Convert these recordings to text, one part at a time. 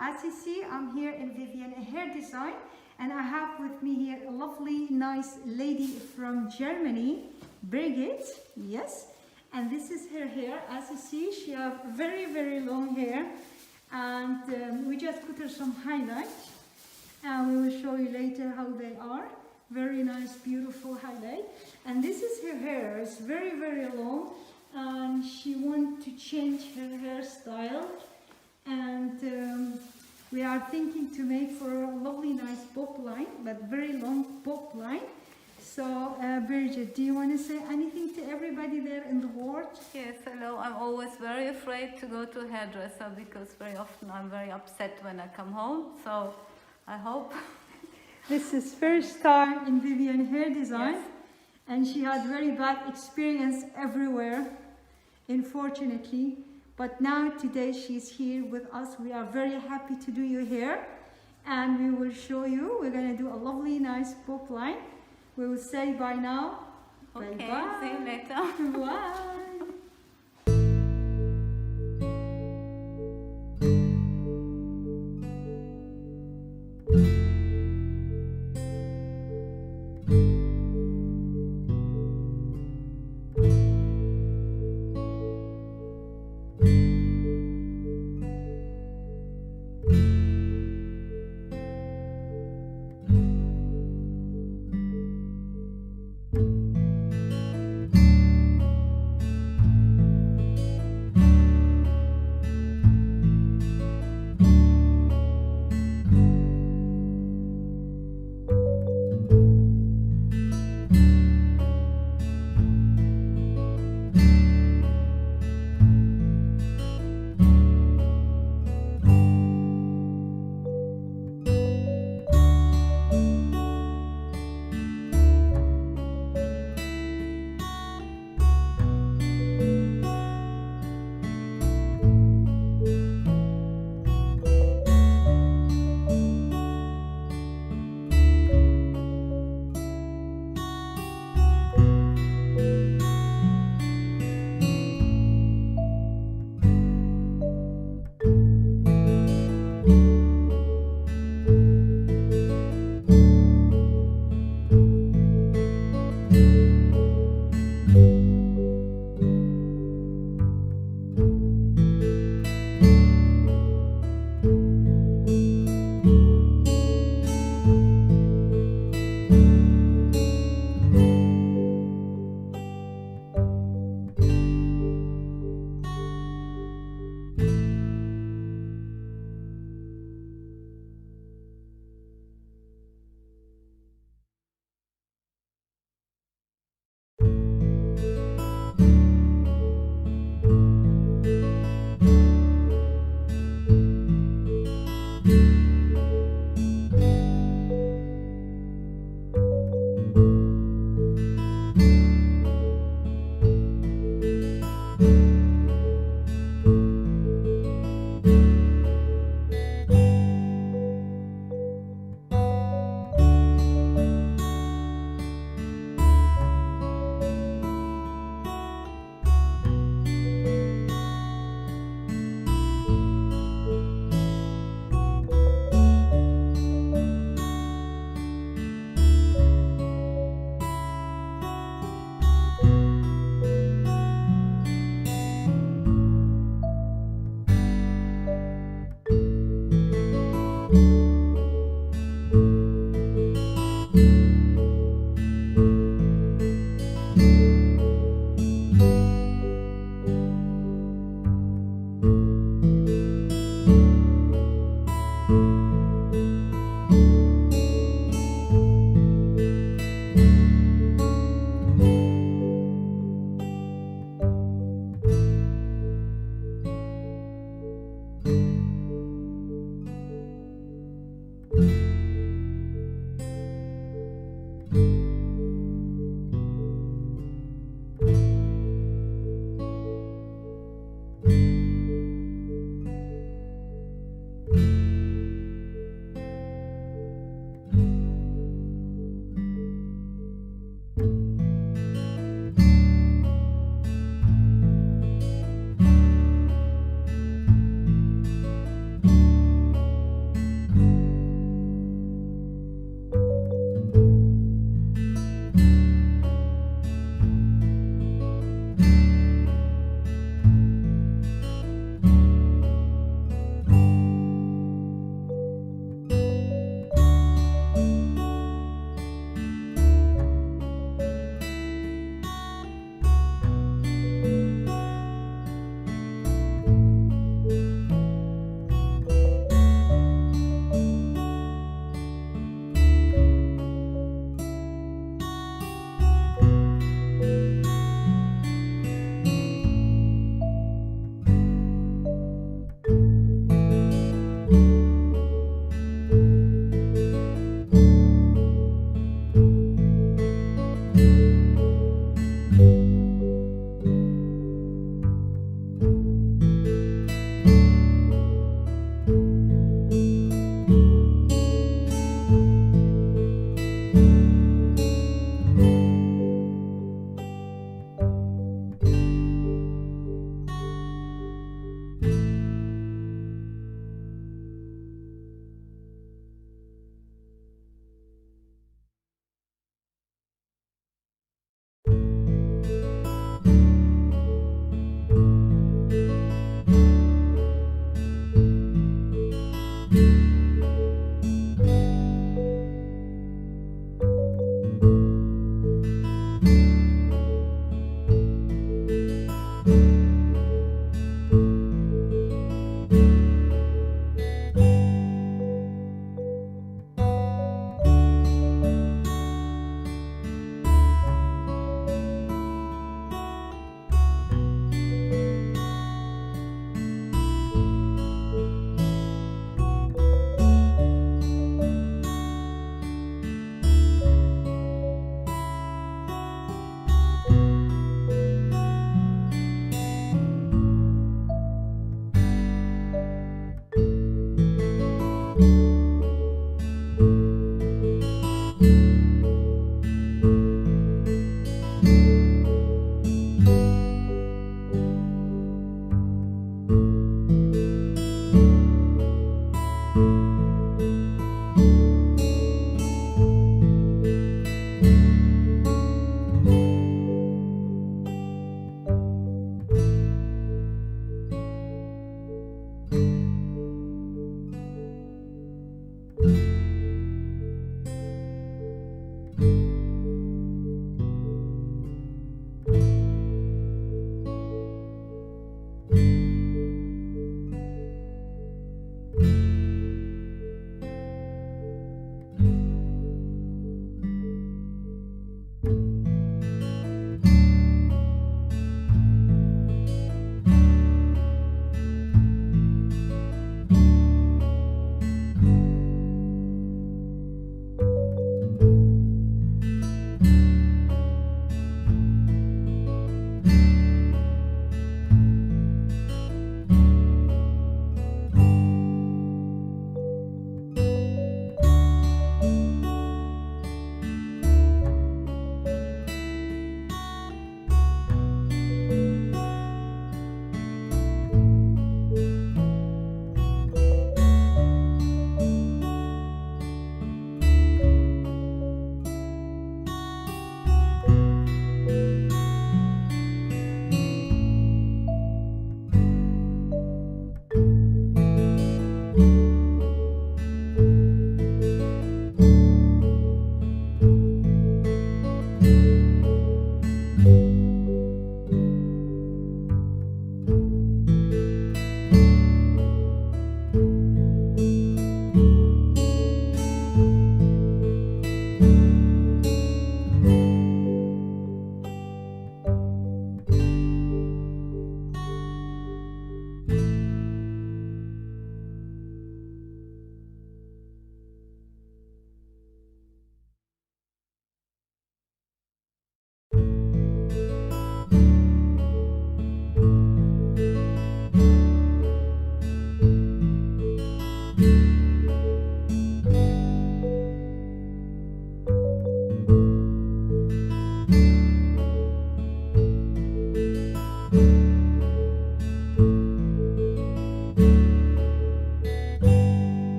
As you see, I'm here in Vivian Hair Design, and I have with me here a lovely, nice lady from Germany, Birgit. Yes, and this is her hair. As you see, she has very, very long hair, and we just put her some highlights, and we will show you later how they are. Very nice, beautiful highlight. And this is her hair. It's very, very long, and she wants to change her hairstyle. And we are thinking to make for a lovely, nice bob line, but very long bob line. So, Birgit, do you want to say anything to everybody there in the ward? Yes, hello. I'm always very afraid to go to a hairdresser because very often I'm very upset when I come home. So, I hope. This is first time in Vivian Hair Design, Yes. and she had very bad experience everywhere, unfortunately. But now today she's here with us. We are very happy to do your hair, and we will show you. We're going to do a lovely, nice bob line. We will say bye now. Okay, Bye-bye. see you later. Bye.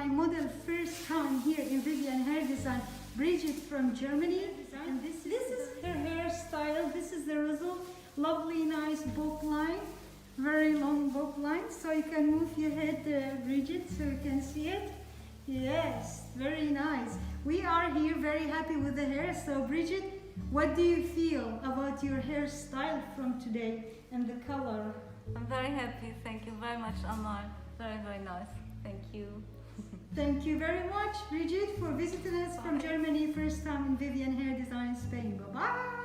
my model first time here in Vivian Hair Design, Bridget from Germany. And this is her hairstyle. This is the result. Lovely, nice bob line. Very long bob line. So you can move your head, Bridget, so you can see it. Yes, very nice. We are here very happy with the hair. So Bridget, what do you feel about your hairstyle from today and the color? I'm very happy. Thank you very much, Amal. Very, very nice. Thank you. Thank you very much, Bridget, for visiting us from Germany, first time in Vivian Hair Design Spain. Bye-bye.